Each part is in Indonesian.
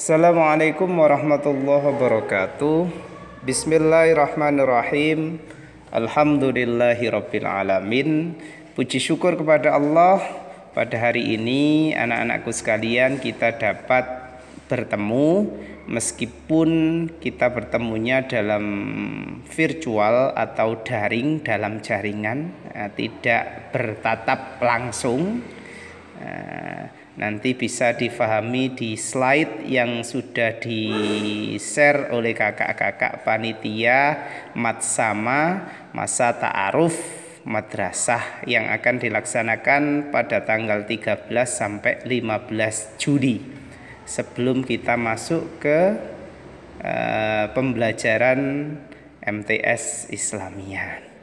Assalamualaikum warahmatullahi wabarakatuh. Bismillahirrahmanirrahim. Alhamdulillahirabbil alamin. Puji syukur kepada Allah, pada hari ini anak-anakku sekalian kita dapat bertemu meskipun kita bertemunya dalam virtual atau daring dalam jaringan, tidak bertatap langsung. Nanti bisa difahami di slide yang sudah di-share oleh kakak-kakak panitia Matsama Masa Ta'aruf Madrasah yang akan dilaksanakan pada tanggal 13 sampai 15 Juli sebelum kita masuk ke pembelajaran MTS Islamiyah.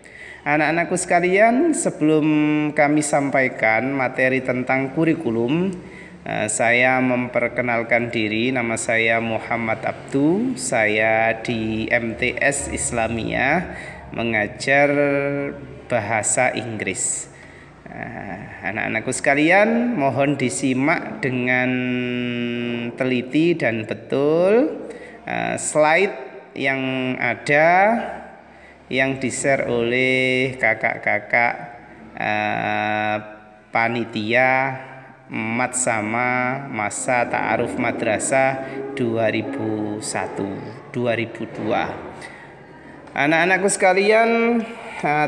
Anak-anakku sekalian, sebelum kami sampaikan materi tentang kurikulum, saya memperkenalkan diri. Nama saya Muhammad Abdu. Saya di MTS Islamiyah mengajar bahasa Inggris. Anak-anakku sekalian, mohon disimak dengan teliti dan betul slide yang ada yang di-share oleh kakak-kakak panitia Matsama Masa Ta'aruf Madrasah 2001-2002. Anak-anakku sekalian,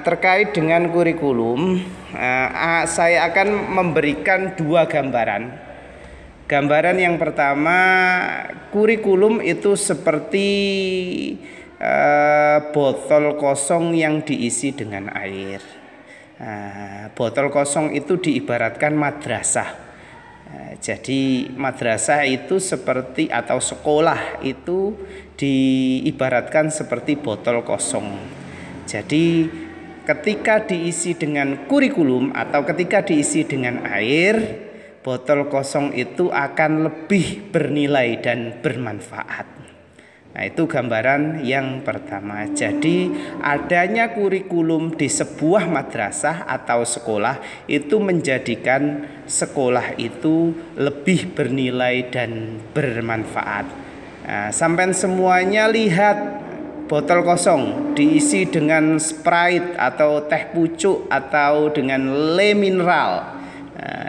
terkait dengan kurikulum, saya akan memberikan dua gambaran. Gambaran yang pertama, kurikulum itu seperti botol kosong yang diisi dengan air. Botol kosong itu diibaratkan madrasah. Jadi madrasah itu seperti, atau sekolah itu diibaratkan seperti botol kosong. Jadi ketika diisi dengan kurikulum atau ketika diisi dengan air, botol kosong itu akan lebih bernilai dan bermanfaat. Nah, itu gambaran yang pertama. Jadi adanya kurikulum di sebuah madrasah atau sekolah itu menjadikan sekolah itu lebih bernilai dan bermanfaat. Sampai semuanya lihat botol kosong diisi dengan Sprite atau teh pucuk atau dengan le mineral.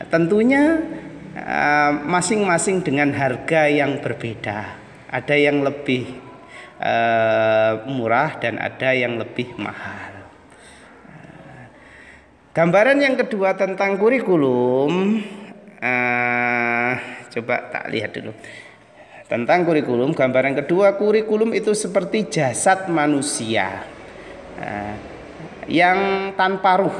Tentunya masing-masing dengan harga yang berbeda. Ada yang lebih murah dan ada yang lebih mahal. Gambaran yang kedua tentang kurikulum, coba tak lihat dulu. Tentang kurikulum, gambaran kedua, kurikulum itu seperti jasad manusia yang tanpa ruh.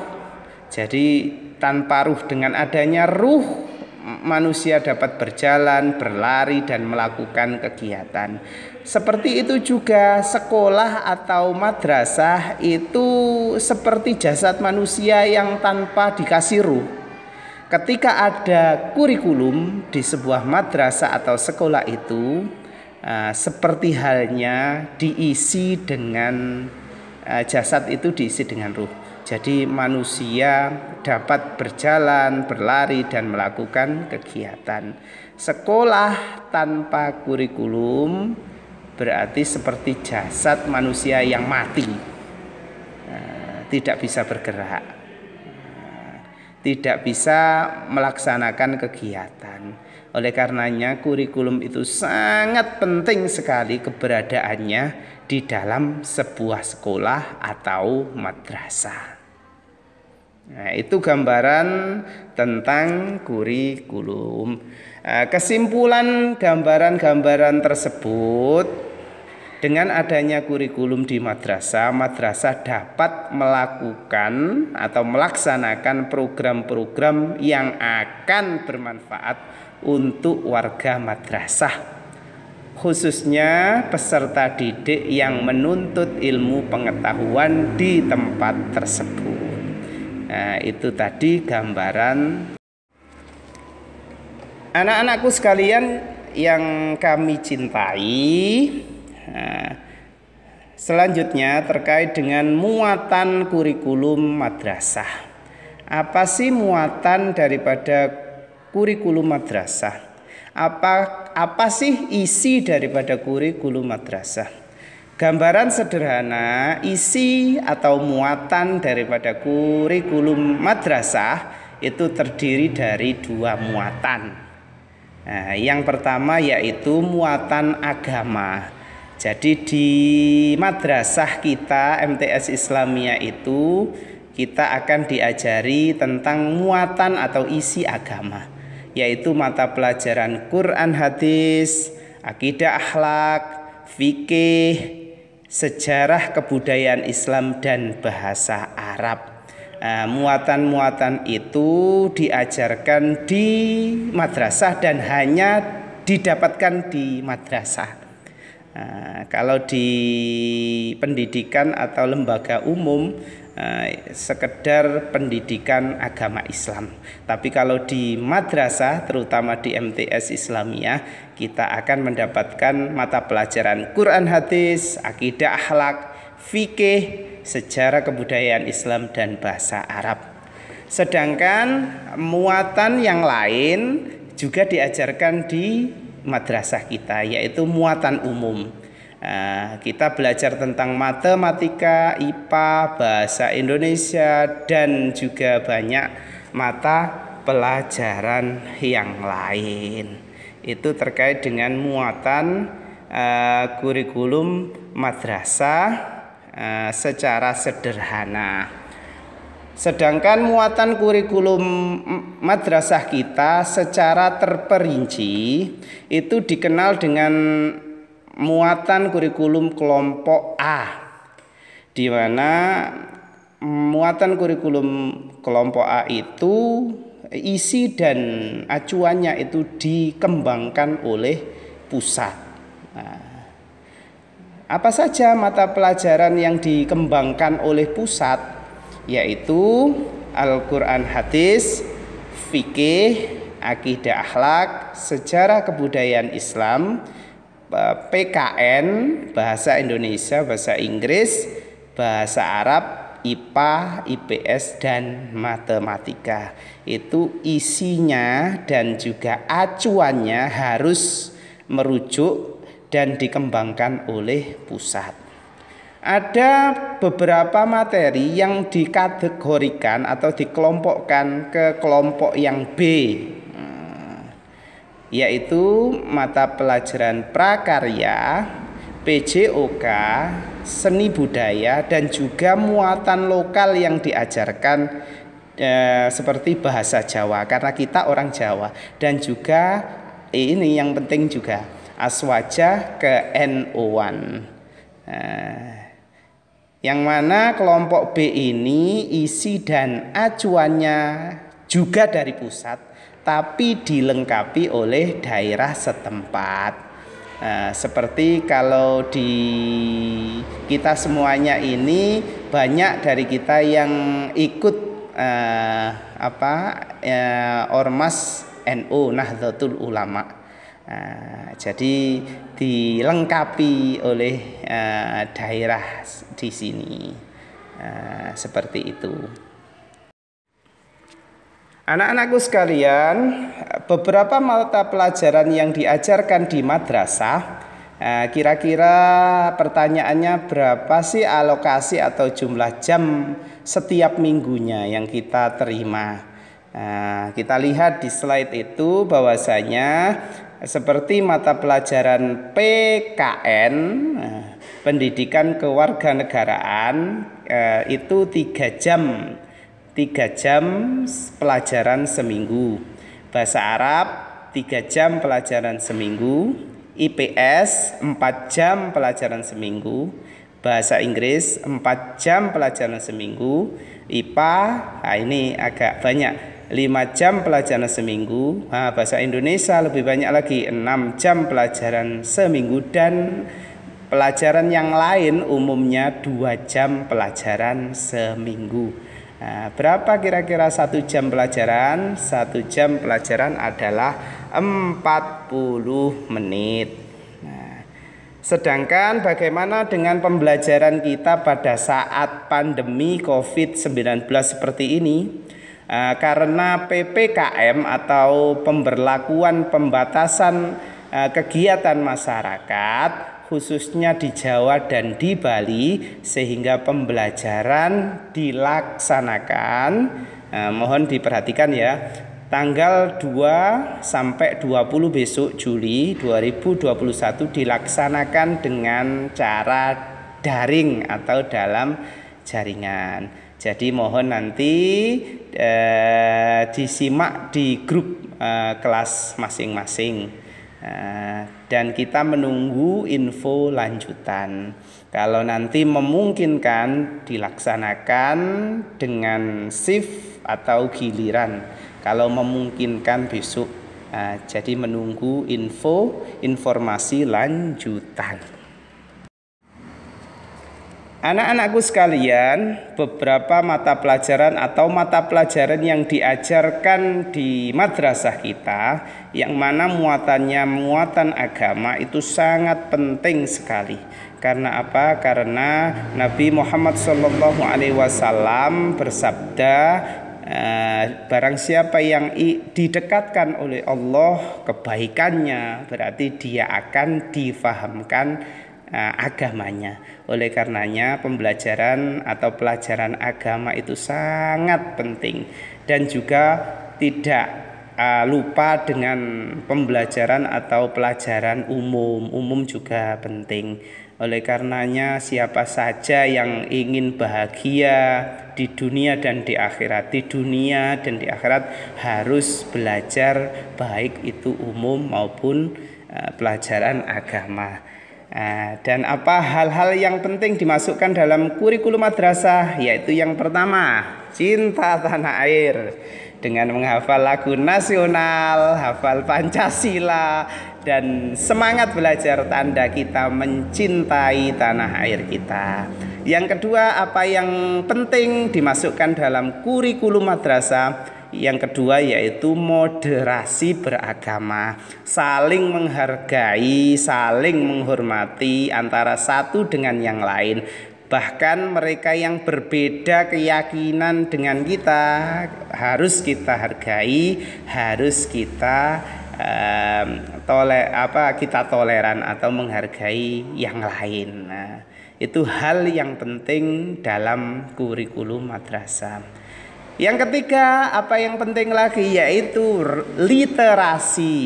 Jadi tanpa ruh, dengan adanya ruh manusia dapat berjalan, berlari, dan melakukan kegiatan. Seperti itu juga sekolah atau madrasah itu seperti jasad manusia yang tanpa dikasih ruh. Ketika ada kurikulum di sebuah madrasah atau sekolah itu, seperti halnya diisi dengan jasad itu diisi dengan ruh. Jadi manusia dapat berjalan, berlari, dan melakukan kegiatan. Sekolah tanpa kurikulum berarti seperti jasad manusia yang mati, tidak bisa bergerak, tidak bisa melaksanakan kegiatan. Oleh karenanya kurikulum itu sangat penting sekali keberadaannya di dalam sebuah sekolah atau madrasah. Nah, itu gambaran tentang kurikulum. Kesimpulan gambaran-gambaran tersebut, dengan adanya kurikulum di madrasah, madrasah dapat melakukan atau melaksanakan program-program yang akan bermanfaat untuk warga madrasah, khususnya peserta didik yang menuntut ilmu pengetahuan di tempat tersebut. Nah, itu tadi gambaran. Anak-anakku sekalian yang kami cintai, selanjutnya terkait dengan muatan kurikulum madrasah. Apa sih muatan daripada kurikulum madrasah? Apa sih isi daripada kurikulum madrasah? Gambaran sederhana, isi atau muatan daripada kurikulum madrasah itu terdiri dari dua muatan. Nah, yang pertama yaitu muatan agama. Jadi di madrasah kita MTS Islamiyah itu kita akan diajari tentang muatan atau isi agama, yaitu mata pelajaran Quran hadis, akidah akhlak, fikih, sejarah kebudayaan Islam dan bahasa Arab. Muatan-muatan itu diajarkan di madrasah dan hanya didapatkan di madrasah. Kalau di pendidikan atau lembaga umum sekedar pendidikan agama Islam. Tapi kalau di madrasah, terutama di MTS Islamiyah, kita akan mendapatkan mata pelajaran Quran hadis, akidah akhlak, fikih, sejarah kebudayaan Islam dan bahasa Arab. Sedangkan muatan yang lain juga diajarkan di madrasah kita, yaitu muatan umum. Kita belajar tentang matematika, IPA, bahasa Indonesia, dan juga banyak mata pelajaran yang lain. Itu terkait dengan muatan kurikulum madrasah secara sederhana. Sedangkan muatan kurikulum madrasah kita secara terperinci itu dikenal dengan muatan kurikulum kelompok A, di mana muatan kurikulum kelompok A itu isi dan acuannya itu dikembangkan oleh pusat. Apa saja mata pelajaran yang dikembangkan oleh pusat? Yaitu Al-Quran hadis, fikih, akidah akhlak, sejarah kebudayaan Islam, PKN, bahasa Indonesia, bahasa Inggris, bahasa Arab, IPA, IPS, dan matematika. Itu isinya dan juga acuannya harus merujuk dan dikembangkan oleh pusat. Ada beberapa materi yang dikategorikan atau dikelompokkan ke kelompok yang B, yaitu mata pelajaran prakarya, PJOK, seni budaya, dan juga muatan lokal yang diajarkan seperti bahasa Jawa, karena kita orang Jawa, dan juga ini yang penting juga aswaja ke NO1. Yang mana kelompok B ini isi dan acuannya juga dari pusat, tapi dilengkapi oleh daerah setempat. Seperti kalau di kita semuanya ini banyak dari kita yang ikut Ormas NU Nahdlatul Ulama. Jadi dilengkapi oleh daerah di sini, seperti itu. Anak-anakku sekalian, beberapa mata pelajaran yang diajarkan di madrasah, kira-kira pertanyaannya berapa sih alokasi atau jumlah jam setiap minggunya yang kita terima? Kita lihat di slide itu bahwasanya seperti mata pelajaran PKN, pendidikan kewarganegaraan, itu 3 jam pelajaran seminggu. Bahasa Arab 3 jam pelajaran seminggu. IPS 4 jam pelajaran seminggu. Bahasa Inggris 4 jam pelajaran seminggu. IPA ini agak banyak, 5 jam pelajaran seminggu. Bahasa Indonesia lebih banyak lagi, 6 jam pelajaran seminggu. Dan pelajaran yang lain umumnya 2 jam pelajaran seminggu. Berapa kira-kira 1 jam pelajaran? 1 jam pelajaran adalah 40 menit. Sedangkan bagaimana dengan pembelajaran kita pada saat pandemi COVID-19 seperti ini? Karena PPKM atau pemberlakuan pembatasan kegiatan masyarakat khususnya di Jawa dan di Bali, sehingga pembelajaran dilaksanakan, mohon diperhatikan ya, tanggal 2 sampai 20 besok Juli 2021 dilaksanakan dengan cara daring atau dalam jaringan. Jadi mohon nanti disimak di grup kelas masing-masing. Dan kita menunggu info lanjutan. Kalau nanti memungkinkan dilaksanakan dengan shift atau giliran. Kalau memungkinkan besok. Jadi menunggu informasi lanjutan. Anak-anakku sekalian, beberapa mata pelajaran atau mata pelajaran yang diajarkan di madrasah kita, yang mana muatan agama itu sangat penting sekali. Karena apa? Karena Nabi Muhammad SAW bersabda, barang siapa yang didekatkan oleh Allah kebaikannya, berarti dia akan difahamkan agamanya. Oleh karenanya pembelajaran atau pelajaran agama itu sangat penting, dan juga tidak lupa dengan pembelajaran atau pelajaran umum juga penting. Oleh karenanya siapa saja yang ingin bahagia di dunia dan di akhirat, harus belajar baik itu umum maupun pelajaran agama. Dan apa hal-hal yang penting dimasukkan dalam kurikulum madrasah, yaitu yang pertama, cinta tanah air dengan menghafal lagu nasional, hafal Pancasila, dan semangat belajar tanda kita mencintai tanah air kita. Yang kedua, apa yang penting dimasukkan dalam kurikulum madrasah? Yang kedua yaitu moderasi beragama, saling menghargai, saling menghormati antara satu dengan yang lain. Bahkan mereka yang berbeda keyakinan dengan kita harus kita hargai, harus kita toleran atau menghargai yang lain. Nah, itu hal yang penting dalam kurikulum madrasah. Yang ketiga, apa yang penting lagi, yaitu literasi,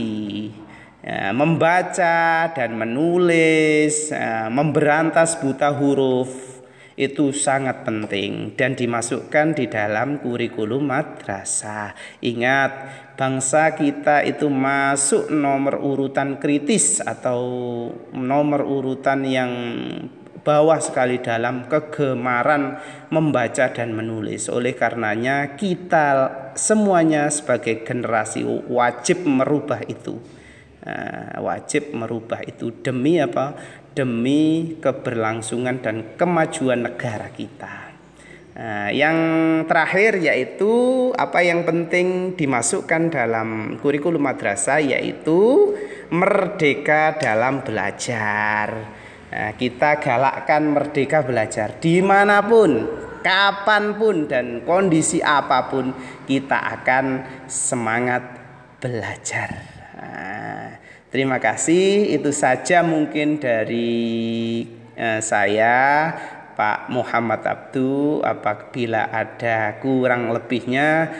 membaca dan menulis, memberantas buta huruf, itu sangat penting dan dimasukkan di dalam kurikulum madrasah. Ingat, bangsa kita itu masuk nomor urutan kritis atau nomor urutan yang bawah sekali dalam kegemaran membaca dan menulis. Oleh karenanya kita semuanya sebagai generasi wajib merubah itu. Demi apa? Demi keberlangsungan dan kemajuan negara kita. Yang terakhir yaitu apa yang penting dimasukkan dalam kurikulum madrasah, yaitu merdeka dalam belajar. Kita galakkan merdeka belajar dimanapun, kapanpun, dan kondisi apapun kita akan semangat belajar. Terima kasih, itu saja mungkin dari saya, Pak Muhammad Abdu. Apabila ada kurang lebihnya,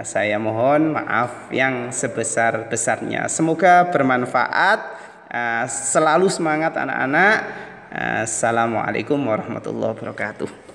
saya mohon maaf yang sebesar-besarnya. Semoga bermanfaat. Selalu semangat anak-anak. Assalamualaikum warahmatullahi wabarakatuh.